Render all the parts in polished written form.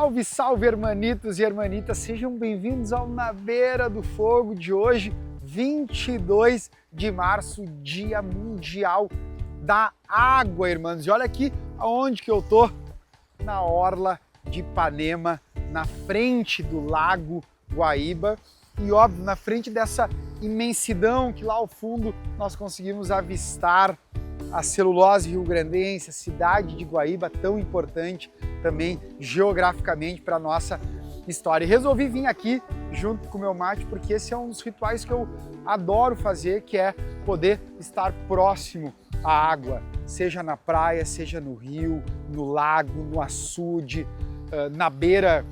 Salve, salve, hermanitos e hermanitas! Sejam bem-vindos ao Na Beira do Fogo de hoje, 22 de março, Dia Mundial da Água, irmãos. E olha aqui aonde que eu tô, na orla de Ipanema, na frente do Lago Guaíba e, óbvio, na frente dessa imensidão que lá ao fundo nós conseguimos avistar a celulose rio-grandense, a cidade de Guaíba, tão importante também geograficamente para a nossa história. E resolvi vir aqui junto com o meu mate porque esse é um dos rituais que eu adoro fazer, que é poder estar próximo à água, seja na praia, seja no rio, no lago, no açude, na beira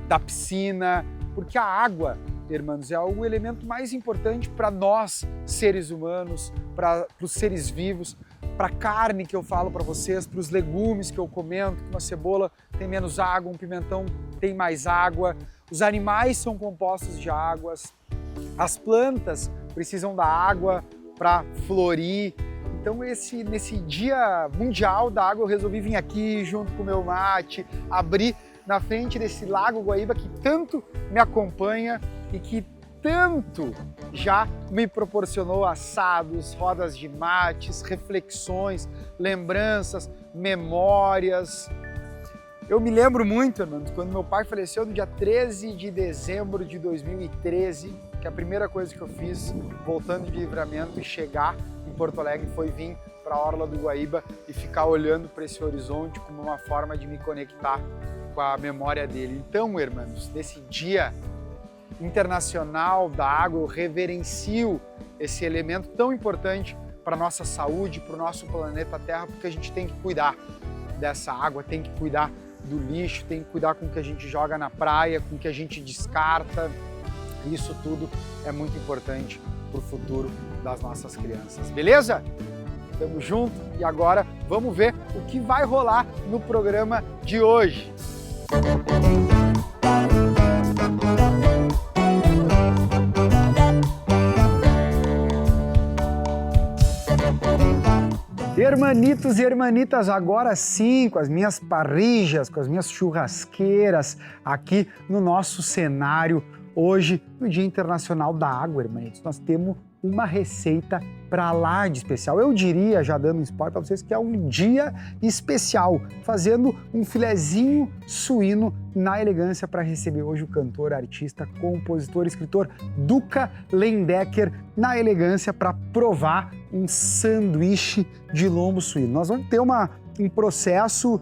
da piscina, porque a água, irmãos, é o elemento mais importante para nós, seres humanos, para os seres vivos, para a carne que eu falo para vocês, para os legumes que eu comento, que uma cebola tem menos água, um pimentão tem mais água, os animais são compostos de águas, as plantas precisam da água para florir. Então nesse Dia Mundial da Água eu resolvi vir aqui junto com o meu mate, abrir na frente desse Lago Guaíba que tanto me acompanha e que tanto já me proporcionou assados, rodas de mates, reflexões, lembranças, memórias. Eu me lembro muito, irmãos, quando meu pai faleceu no dia 13 de dezembro de 2013, que a primeira coisa que eu fiz, voltando de Livramento e chegar em Porto Alegre, foi vir para a orla do Guaíba e ficar olhando para esse horizonte como uma forma de me conectar com a memória dele. Então, irmãos, nesse Dia Internacional da Água, eu reverencio esse elemento tão importante para a nossa saúde, para o nosso planeta Terra, porque a gente tem que cuidar dessa água, tem que cuidar do lixo, tem que cuidar com o que a gente joga na praia, com o que a gente descarta. Isso tudo é muito importante para o futuro das nossas crianças, beleza? Tamo junto e agora vamos ver o que vai rolar no programa de hoje. Hermanitos e hermanitas, agora sim, com as minhas parrijas, com as minhas churrasqueiras aqui no nosso cenário, hoje, no Dia Internacional da Água, hermanitos, nós temos uma receita para lá de especial. Eu diria, já dando um spoiler para vocês, que é um dia especial, fazendo um filezinho suíno na elegância para receber hoje o cantor, artista, compositor, escritor Duca Lendecker na elegância para provar um sanduíche de lombo suíno. Nós vamos ter um processo,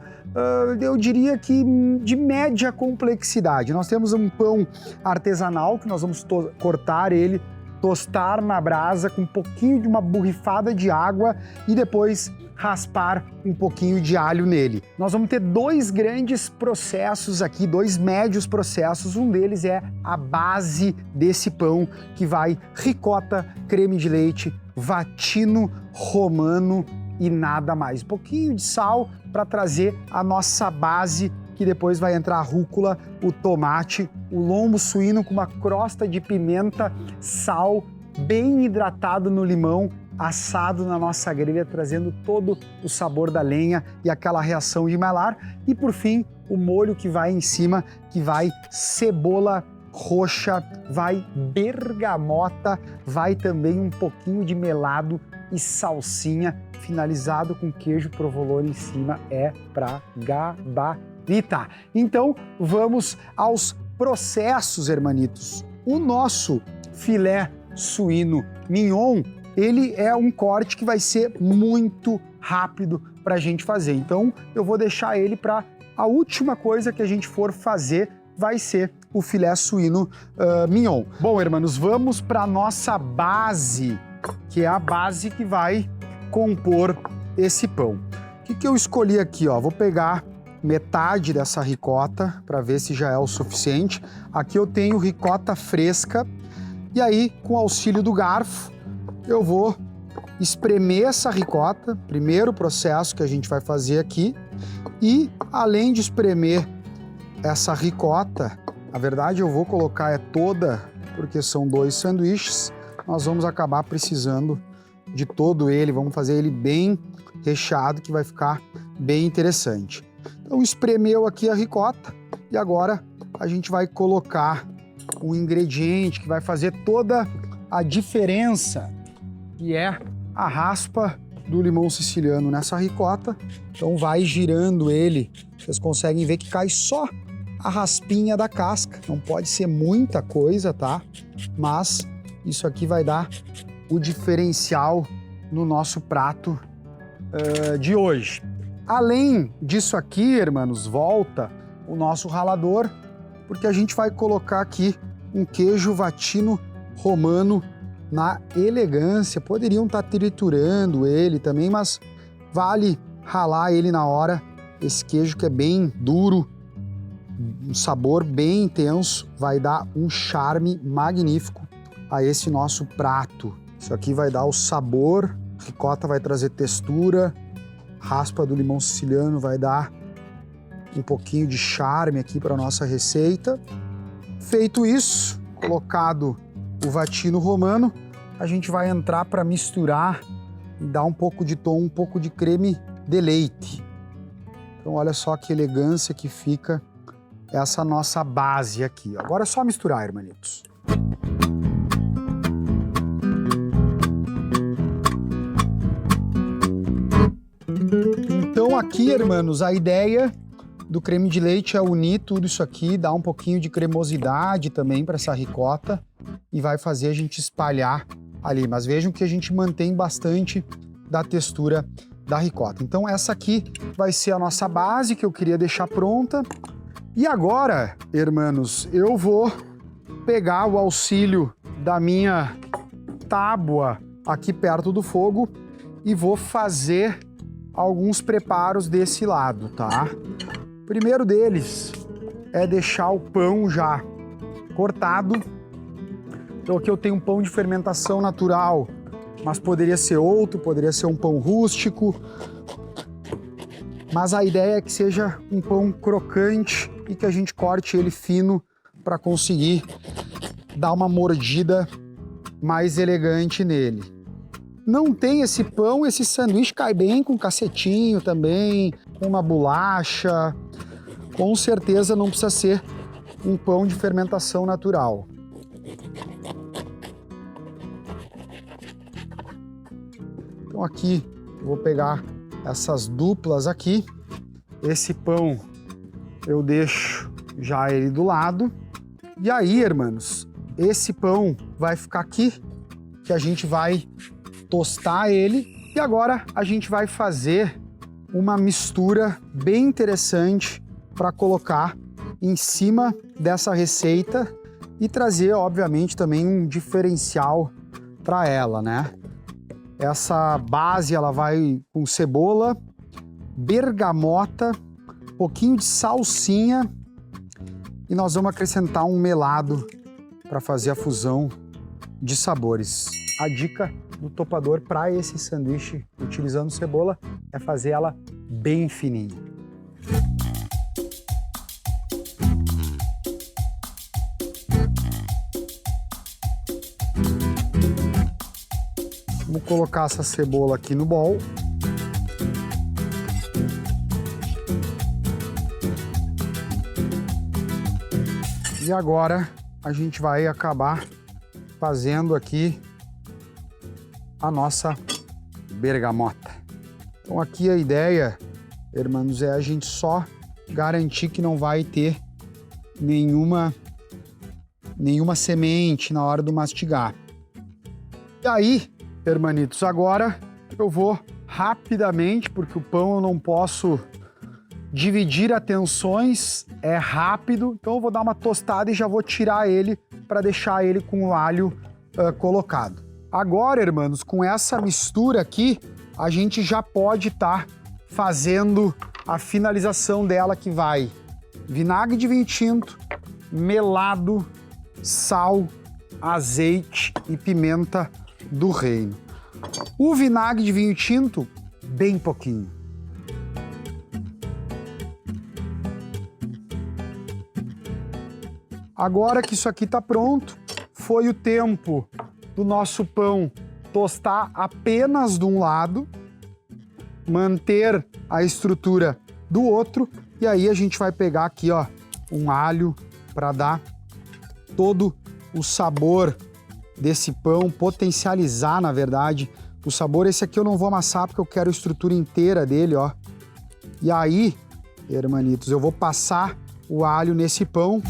eu diria que de média complexidade. Nós temos um pão artesanal que nós vamos cortar ele, tostar na brasa com um pouquinho de uma borrifada de água e depois raspar um pouquinho de alho nele. Nós vamos ter dois grandes processos aqui, dois médios processos. Um deles é a base desse pão, que vai ricota, creme de leite, vatino romano e nada mais. Um pouquinho de sal para trazer a nossa base, que depois vai entrar a rúcula, o tomate, o lombo suíno com uma crosta de pimenta, sal, bem hidratado no limão, assado na nossa grelha, trazendo todo o sabor da lenha e aquela reação de melar. E por fim, o molho que vai em cima, que vai cebola roxa, vai bergamota, vai também um pouquinho de melado e salsinha, finalizado com queijo provolone em cima, é pra gabarita. Então, vamos aos processos, hermanitos. O nosso filé suíno mignon, ele é um corte que vai ser muito rápido para a gente fazer. Então, eu vou deixar ele para a última coisa que a gente for fazer, vai ser o filé suíno mignon. Bom, hermanos, vamos para a nossa base, que é a base que vai compor esse pão. O que eu escolhi aqui, ó? Vou pegar metade dessa ricota para ver se já é o suficiente. Aqui eu tenho ricota fresca e aí, com o auxílio do garfo, eu vou espremer essa ricota, primeiro processo que a gente vai fazer aqui. E além de espremer essa ricota, na verdade eu vou colocar toda, porque são dois sanduíches, nós vamos acabar precisando de todo ele, vamos fazer ele bem recheado, que vai ficar bem interessante. Então espremeu aqui a ricota, E agora a gente vai colocar o ingrediente que vai fazer toda a diferença, que é a raspa do limão siciliano nessa ricota. Então vai girando ele, vocês conseguem ver que cai só a raspinha da casca, não pode ser muita coisa, tá? Mas isso aqui vai dar o diferencial no nosso prato de hoje. Além disso aqui, irmãos, volta o nosso ralador, porque a gente vai colocar aqui um queijo Vatino romano na elegância. Poderiam estar triturando ele também, mas vale ralar ele na hora. Esse queijo que é bem duro, um sabor bem intenso, vai dar um charme magnífico a esse nosso prato. Isso aqui vai dar o sabor, ricota vai trazer textura, raspa do limão siciliano vai dar um pouquinho de charme aqui para nossa receita. Feito isso, colocado o Vatino romano, a gente vai entrar para misturar e dar um pouco de tom, um pouco de creme de leite. Então olha só que elegância que fica essa nossa base aqui. Agora é só misturar, irmãos. Então aqui, irmãos, a ideia do creme de leite é unir tudo isso aqui, dar um pouquinho de cremosidade também para essa ricota e vai fazer a gente espalhar ali. Mas vejam que a gente mantém bastante da textura da ricota. Então essa aqui vai ser a nossa base que eu queria deixar pronta. E agora, irmãos, eu vou pegar o auxílio da minha tábua aqui perto do fogo e vou fazer alguns preparos desse lado, tá? O primeiro deles é deixar o pão já cortado. Então aqui eu tenho um pão de fermentação natural, mas poderia ser outro, poderia ser um pão rústico. Mas a ideia é que seja um pão crocante e que a gente corte ele fino para conseguir dar uma mordida mais elegante nele. Não tem esse pão, esse sanduíche cai bem com cacetinho também, com uma bolacha. Com certeza não precisa ser um pão de fermentação natural. Então aqui eu vou pegar essas duplas aqui. Esse pão eu deixo já ele do lado. E aí, irmãos, esse pão vai ficar aqui, que a gente vai tostar ele. E agora a gente vai fazer uma mistura bem interessante para colocar em cima dessa receita e trazer, obviamente, também um diferencial para ela, né? Essa base ela vai com cebola, bergamota, pouquinho de salsinha e nós vamos acrescentar um melado para fazer a fusão de sabores. A dica do topador para esse sanduíche utilizando cebola é fazer ela bem fininha. Vamos colocar essa cebola aqui no bowl. E agora a gente vai acabar fazendo aqui a nossa bergamota. Então aqui a ideia, irmãos, é a gente só garantir que não vai ter nenhuma semente na hora do mastigar. E aí, hermanitos, agora eu vou rapidamente, porque o pão eu não posso dividir atenções, é rápido, então eu vou dar uma tostada e já vou tirar ele para deixar ele com o alho colocado. Agora, irmãos, com essa mistura aqui, a gente já pode estar fazendo a finalização dela, que vai vinagre de vinho tinto, melado, sal, azeite e pimenta do reino. O vinagre de vinho tinto, bem pouquinho. Agora que isso aqui está pronto, foi o tempo do nosso pão tostar apenas de um lado, manter a estrutura do outro, e aí a gente vai pegar aqui, ó, um alho para dar todo o sabor desse pão, potencializar, na verdade, o sabor. Esse aqui eu não vou amassar porque eu quero a estrutura inteira dele, ó. E aí, hermanitos, eu vou passar o alho nesse pão.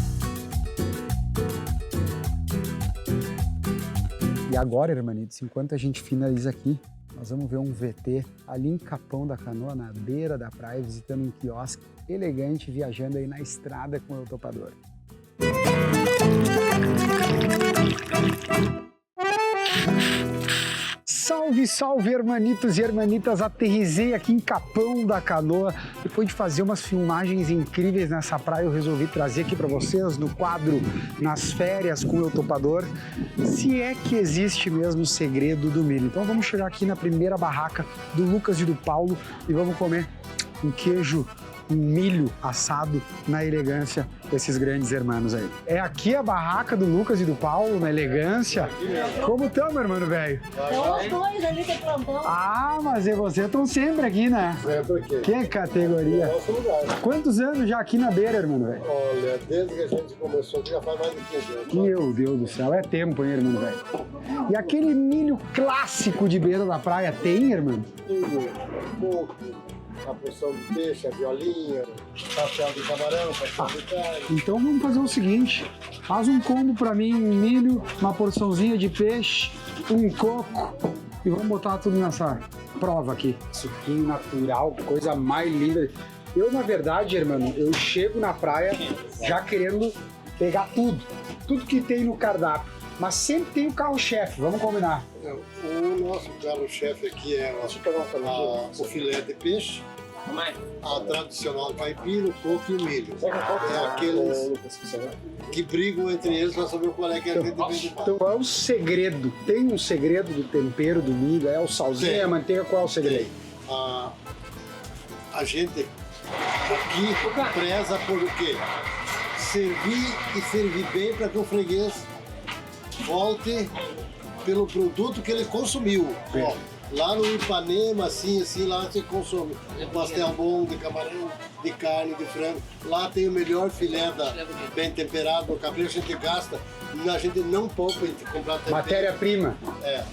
E agora, hermanitos, enquanto a gente finaliza aqui, nós vamos ver um VT ali em Capão da Canoa, na beira da praia, visitando um quiosque elegante, viajando aí na estrada com o topador. Salve, salve, hermanitos e hermanitas! Aterrisei aqui em Capão da Canoa. Depois de fazer umas filmagens incríveis nessa praia, eu resolvi trazer aqui para vocês no quadro Nas Férias com o Topador, se é que existe mesmo o segredo do milho. Então vamos chegar aqui na primeira barraca do Lucas e do Paulo e vamos comer um queijo, um milho assado na elegância desses grandes hermanos aí. É aqui a barraca do Lucas e do Paulo, na elegância. Como tamo, irmão velho? São os dois ali de plantão. Ah, mas e vocês estão sempre aqui, né? Sempre aqui. Que categoria. Nosso lugar. Quantos anos já aqui na beira, irmão velho? Olha, desde que a gente começou aqui já faz mais de 15 anos. Meu Deus do céu, é tempo, hein, irmão velho? E aquele milho clássico de beira da praia tem, irmão? Milho, coco, a porção de peixe, a violinha, pastel de camarão, pastel de carne. Então vamos fazer o seguinte, faz um combo pra mim, um milho, uma porçãozinha de peixe, um coco e vamos botar tudo nessa prova aqui. Suquinho natural, coisa mais linda. Eu, na verdade, irmão, eu chego na praia já querendo pegar tudo que tem no cardápio, mas sempre tem o carro-chefe, vamos combinar. O nosso carro-chefe aqui é o filé de peixe, a tradicional caipira, o coco e o milho. É aqueles que brigam entre eles para saber qual é que é a gente vende mais. Então é o segredo, tem um segredo do tempero do milho, é o salzinho, Tem. a manteiga, qual é o segredo? A gente aqui preza por o quê? Servir e servir bem para que o freguês volte pelo produto que ele consumiu. Ó, lá no Ipanema, assim, lá você consome pastel bom de camarão, de carne, de frango. Lá tem o melhor filé bem temperado, no capricho a gente gasta, a gente não poupa em comprar tempero. Matéria-prima. É,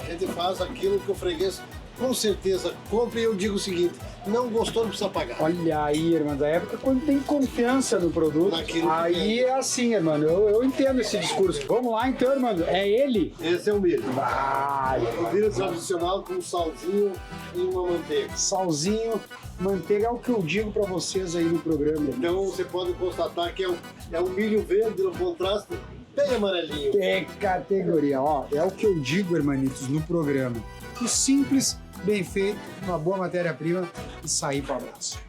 a gente faz aquilo que o freguês com certeza compra e eu digo o seguinte, não gostou, não precisa pagar. Olha aí, irmão, da época quando tem confiança no produto, Naquilo que aí é assim, irmão, eu entendo esse discurso. Vamos lá então, irmão, é ele? Esse é o milho. Vai! O milho tradicional com salzinho e uma manteiga. Salzinho, manteiga é o que eu digo pra vocês aí no programa. Então você pode constatar que é um milho verde no contraste bem amarelinho. Que categoria, ó, é o que eu digo, hermanitos, no programa. O simples, bem feito, uma boa matéria-prima e sair para o abraço.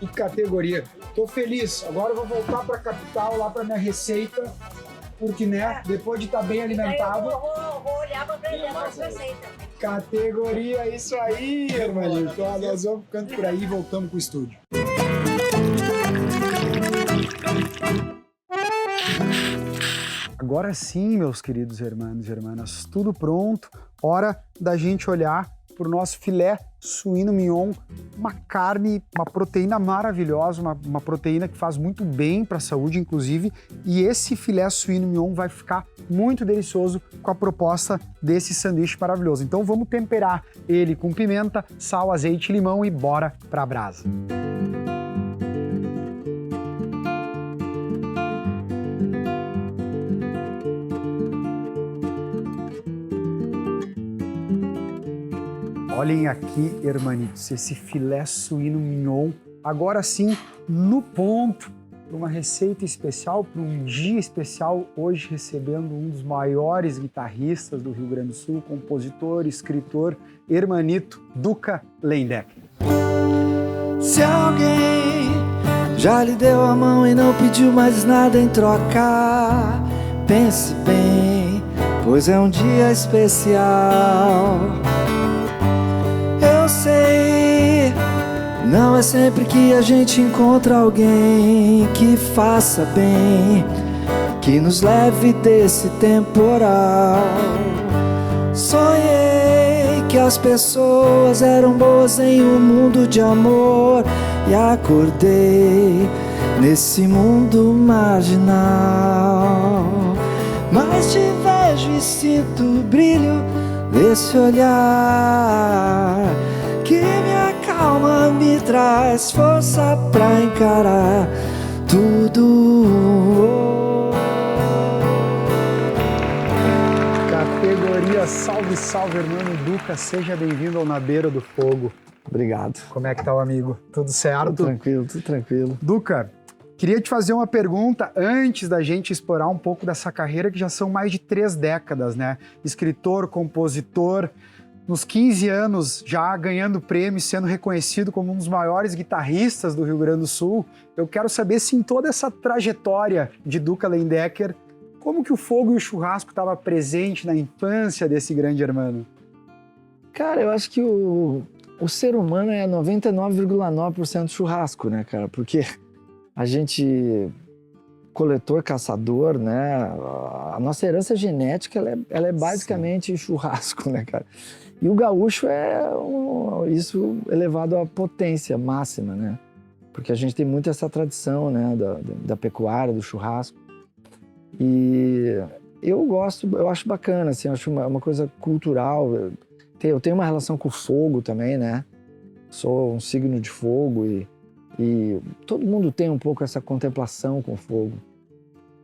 Que categoria. Tô feliz. Agora eu vou voltar para a capital, lá para minha receita, porque, né, depois de estar bem alimentado... Vou olhar para aprender as receitas. Categoria, isso aí, irmãozinho. Então, nós vamos ficando por aí e voltamos pro estúdio. Agora sim, meus queridos irmãos e irmãs, tudo pronto. Hora da gente olhar para o nosso filé suíno mignon, uma carne, uma proteína maravilhosa, uma proteína que faz muito bem para a saúde, inclusive, e esse filé suíno mignon vai ficar muito delicioso com a proposta desse sanduíche maravilhoso. Então vamos temperar ele com pimenta, sal, azeite, limão e bora para a brasa. Olhem aqui, hermanitos, esse filé suíno mignon, agora sim, no ponto, para uma receita especial, para um dia especial, hoje recebendo um dos maiores guitarristas do Rio Grande do Sul, compositor, escritor, hermanito Duca Lendecker. Se alguém já lhe deu a mão e não pediu mais nada em troca, pense bem, pois é um dia especial. Eu sei, não é sempre que a gente encontra alguém que faça bem, que nos leve desse temporal. Sonhei que as pessoas eram boas em um mundo de amor, e acordei nesse mundo marginal. Mas te vejo e sinto o brilho desse olhar que me acalma, me traz força pra encarar tudo. Categoria Salve, salve, irmão Duca, seja bem-vindo ao Na Beira do Fogo. Obrigado. Como é que tá o amigo? Tudo certo? Tudo tranquilo, tudo tranquilo. Duca, queria te fazer uma pergunta antes da gente explorar um pouco dessa carreira que já são mais de 3 décadas, né? Escritor, compositor, nos 15 anos já ganhando prêmios, sendo reconhecido como um dos maiores guitarristas do Rio Grande do Sul. Eu quero saber se em toda essa trajetória de Duca Lendecker, como que o fogo e o churrasco estava presente na infância desse grande hermano? Cara, eu acho que o ser humano é 99,9% churrasco, né, cara? Porque a gente, coletor, caçador, né? A nossa herança genética, ela é basicamente churrasco, né, cara? E o gaúcho isso elevado à potência máxima, né? Porque a gente tem muito essa tradição, né, da pecuária, do churrasco. E eu acho bacana, assim, eu acho uma coisa cultural. Eu tenho uma relação com o fogo também, né? Sou um signo de fogo e todo mundo tem um pouco essa contemplação com o fogo.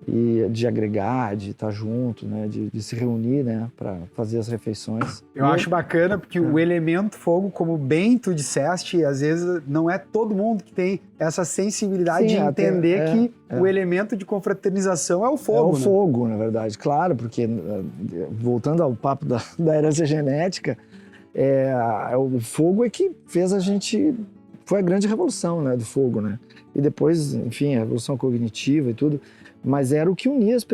E de agregar, de estar junto, né? De se reunir, né? Para fazer as refeições. Eu acho bacana porque o elemento fogo, como bem tu disseste, às vezes não é todo mundo que tem essa sensibilidade de entender que o elemento de confraternização é o fogo. É o fogo, na verdade, claro, porque voltando ao papo da herança genética, o fogo é que fez a gente... Foi a grande revolução, né, do fogo, né? E depois, enfim, a revolução cognitiva e tudo... Mas era o que unia as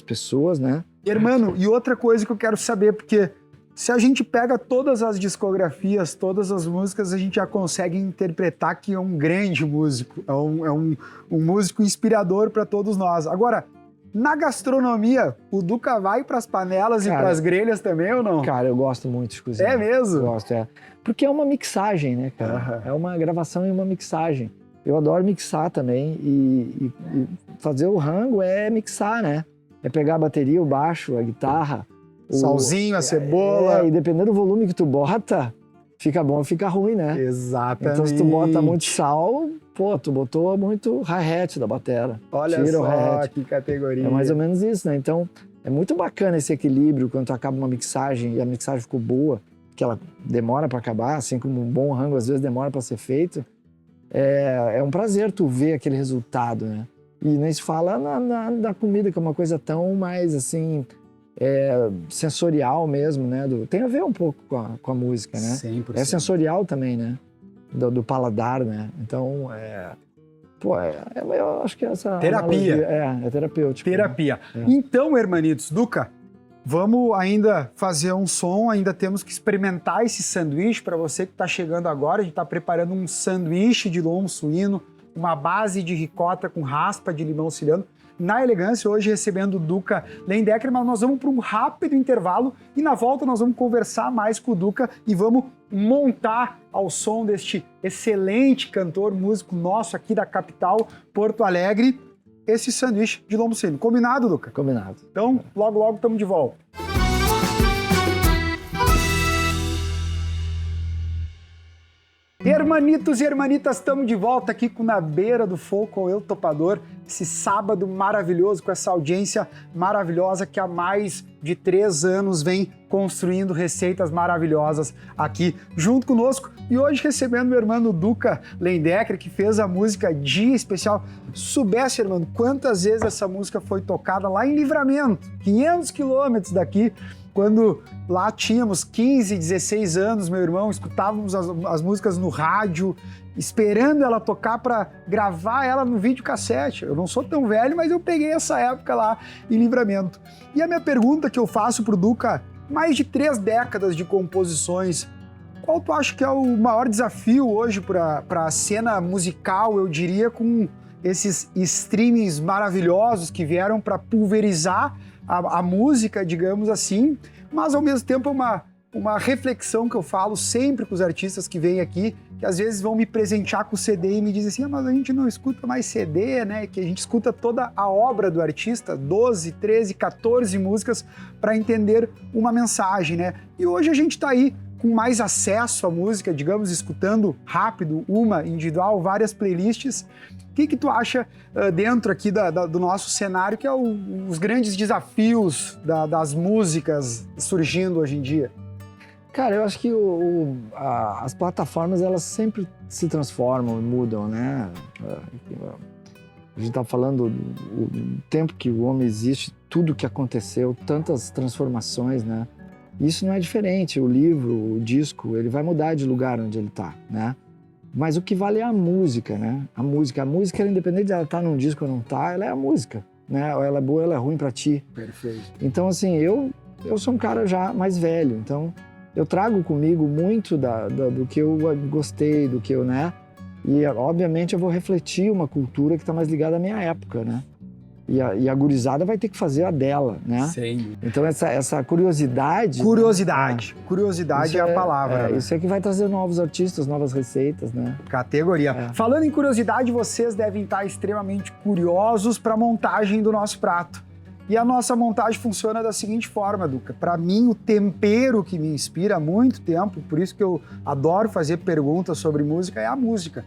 pessoas, né? Hermano, e outra coisa que eu quero saber, porque se a gente pega todas as discografias, todas as músicas, a gente já consegue interpretar que é um grande músico, é um músico inspirador para todos nós. Agora, na gastronomia, o Duca vai para as panelas e para as grelhas também ou não? Cara, eu gosto muito de cozinhar. É mesmo? Gosto, Porque é uma mixagem, né, cara? É uma gravação e uma mixagem. Eu adoro mixar também e fazer o rango é mixar, né? É pegar a bateria, o baixo, a guitarra. Salzinho, a cebola. E dependendo do volume que tu bota, fica bom ou fica ruim, né? Exatamente. Então se tu bota muito sal, pô, tu botou muito hi-hat da batera. Olha Tira só o hi-hat. Que categoria. É mais ou menos isso, né? Então é muito bacana esse equilíbrio quando tu acaba uma mixagem e a mixagem ficou boa, que ela demora para acabar, assim como um bom rango às vezes demora para ser feito. É um prazer tu ver aquele resultado, né? E nem se fala na comida, que é uma coisa tão mais, assim, sensorial mesmo, né? Tem a ver um pouco com a música, né? 100%. É sensorial também, né? Do paladar, né? Então, eu acho que essa... Terapia. É terapêutico. Terapia. Né? Então, hermanitos, Duca, vamos ainda fazer um som, ainda temos que experimentar esse sanduíche. Para você que está chegando agora, a gente está preparando um sanduíche de lombo suíno, uma base de ricota com raspa de limão siciliano. Na Elegância, hoje recebendo o Duca Lendecker, mas nós vamos para um rápido intervalo e na volta nós vamos conversar mais com o Duca e vamos montar ao som deste excelente cantor, músico nosso aqui da capital, Porto Alegre, esse sanduíche de lombo suíno. Combinado, Duca? Combinado. Então, logo, logo estamos de volta. Hermanitos e hermanitas, estamos de volta aqui com Na Beira do Fogo com Eu Topador, esse sábado maravilhoso, com essa audiência maravilhosa que há mais de 3 anos vem construindo receitas maravilhosas aqui junto conosco. E hoje recebendo o irmão Duca Lendecker, que fez a música Dia Especial. Soubesse, irmão, quantas vezes essa música foi tocada lá em Livramento, 500 quilômetros daqui, quando lá tínhamos 15, 16 anos, meu irmão, escutávamos as músicas no rádio, esperando ela tocar para gravar ela no videocassete. Eu não sou tão velho, mas eu peguei essa época lá em Livramento. E a minha pergunta que eu faço pro Duca, mais de 3 décadas de composições, qual tu acha que é o maior desafio hoje para a cena musical, eu diria, com esses streamings maravilhosos que vieram para pulverizar a música, digamos assim, mas ao mesmo tempo uma reflexão que eu falo sempre com os artistas que vêm aqui, que que às vezes vão me presentear com o CD e me dizem assim, mas a gente não escuta mais CD, né? Que a gente escuta toda a obra do artista, 12, 13, 14 músicas para entender uma mensagem, né? E hoje a gente está aí com mais acesso à música, digamos, escutando rápido, uma individual, várias playlists. O que tu acha dentro aqui do nosso cenário, que é os grandes desafios das músicas surgindo hoje em dia? Cara, eu acho que as plataformas, elas sempre se transformam e mudam, né? A gente tá falando do tempo que o homem existe, tudo que aconteceu, tantas transformações, né? Isso não é diferente. O livro, o disco, ele vai mudar de lugar onde ele tá, né? Mas o que vale é a música, né? A música, independente de ela estar num disco ou não tá, ela é a música, né? Ou ela é boa ou ela é ruim pra ti. Perfeito. Então, assim, eu sou um cara já mais velho, então eu trago comigo muito do que eu gostei, do que eu, né? E, obviamente, eu vou refletir uma cultura que está mais ligada à minha época, né? E a gurizada vai ter que fazer a dela, né? Sim. Então, essa curiosidade... Curiosidade é a palavra. Isso é que vai trazer novos artistas, novas receitas, né? Categoria. Falando em curiosidade, vocês devem estar extremamente curiosos para a montagem do nosso prato. E a nossa montagem funciona da seguinte forma, Duca. Para mim, o tempero que me inspira há muito tempo, por isso que eu adoro fazer perguntas sobre música, é a música.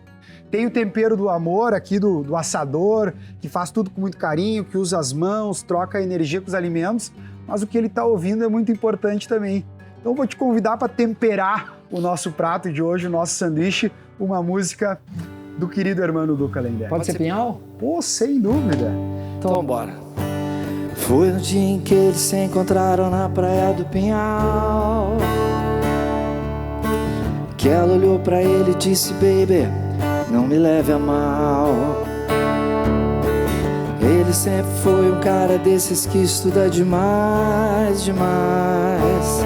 Tem o tempero do amor aqui do assador, que faz tudo com muito carinho, que usa as mãos, troca energia com os alimentos, mas o que ele está ouvindo é muito importante também. Então, eu vou te convidar para temperar o nosso prato de hoje, o nosso sanduíche, uma música do querido Hermano Duca Lender. Pode ser Pinhal? Pô, sem dúvida. Então, bora. Foi no dia em que eles se encontraram na praia do Pinhal, que ela olhou pra ele e disse, baby, não me leve a mal. Ele sempre foi um cara desses que estuda demais, demais,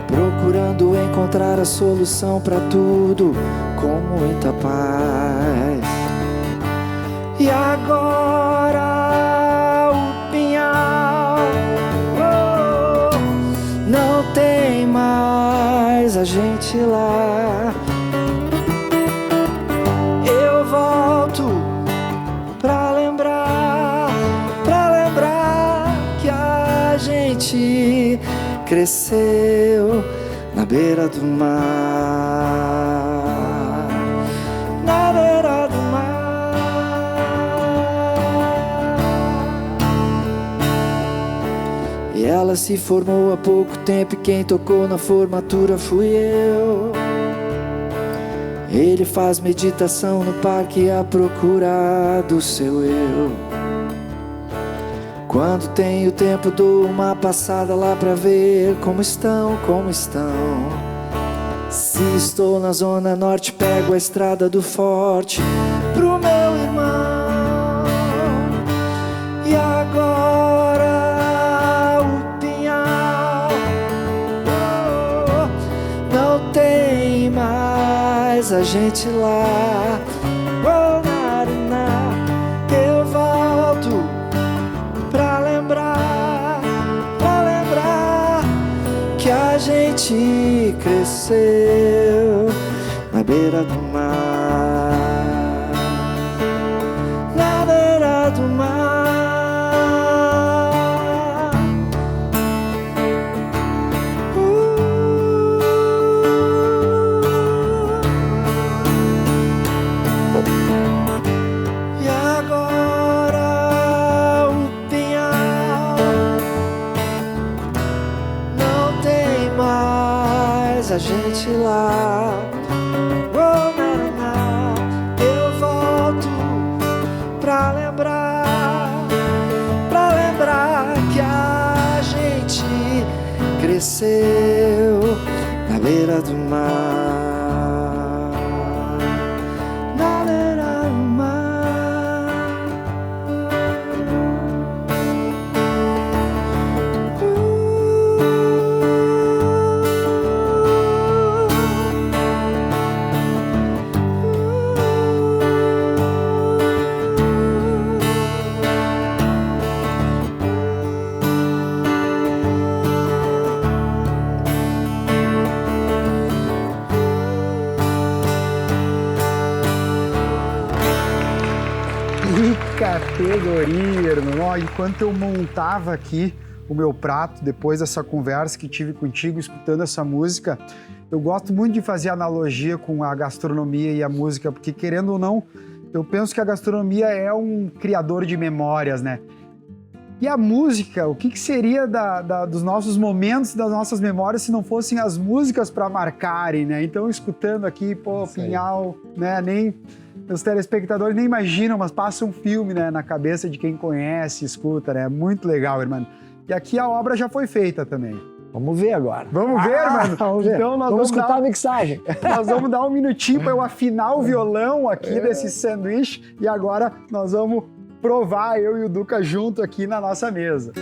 procurando encontrar a solução pra tudo com muita paz. E agora o Pinhal não tem mais a gente lá. Eu volto pra lembrar que a gente cresceu na beira do mar, na beira do mar. E ela se formou há pouco tempo e quem tocou na formatura fui eu. Ele faz meditação no parque à procura do seu eu. Quando tenho tempo dou uma passada lá pra ver como estão. Se estou na zona norte pego a estrada do forte pro meu irmão. E agora o Pinhal não tem mais a gente lá. Eu volto pra lembrar que a gente cresceu na beira do mar, na beira do mar. E agora o Pinhal não tem mais a gente lá. Eu volto pra lembrar que a gente cresceu na beira do mar. Na beira do mar. categoria, irmão. Ó, enquanto eu montava aqui o meu prato, depois dessa conversa que tive contigo, escutando essa música, eu gosto muito de fazer analogia com a gastronomia e a música, porque querendo ou não, eu penso que a gastronomia é um criador de memórias, né? E a música, o que seria dos nossos momentos, das nossas memórias, se não fossem as músicas para marcarem, né? Então, escutando aqui, pô, Pinhal, né? Nem os telespectadores nem imaginam, mas passa um filme, né, na cabeça de quem conhece, escuta, né? Muito legal, irmão. E aqui a obra já foi feita também. Vamos ver agora. Vamos ver, mano? Vamos ver. Então, nós vamos escutar dar... a mixagem. Nós vamos dar um minutinho para eu afinar o violão aqui desse sanduíche e agora nós vamos provar, eu e o Duca junto aqui na nossa mesa.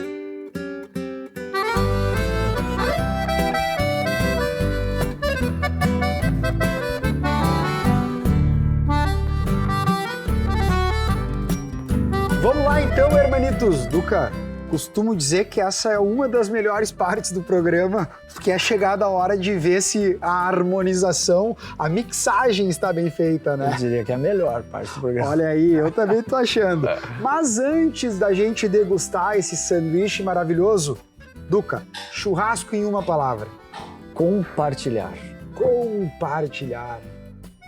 Vamos lá então, hermanitos. Duca, costumo dizer que essa é uma das melhores partes do programa, porque é chegada a hora de ver se a harmonização, a mixagem está bem feita, né? Eu diria que é a melhor parte do programa. Olha aí, eu também tô achando. Mas antes da gente degustar esse sanduíche maravilhoso, Duca, churrasco em uma palavra. Compartilhar. Compartilhar.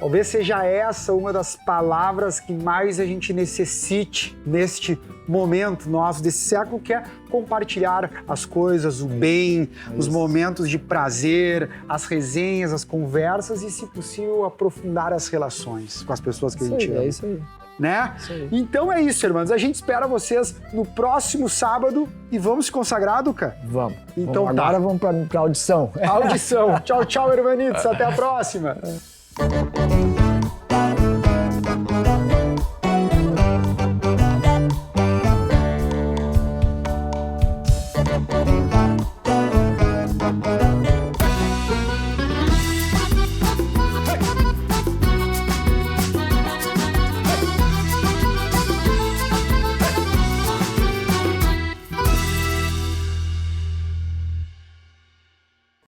Talvez seja essa uma das palavras que mais a gente necessite neste momento nosso, desse século, que é compartilhar as coisas, o bem, os momentos de prazer, as resenhas, as conversas e, se possível, aprofundar as relações com as pessoas que a gente ama. É isso aí. Né? Isso aí. Então é isso, irmãos. A gente espera vocês no próximo sábado e vamos se consagrar, Duca? Vamos. Então Agora vamos para audição. Audição. Tchau, tchau, hermanitos. Até a próxima.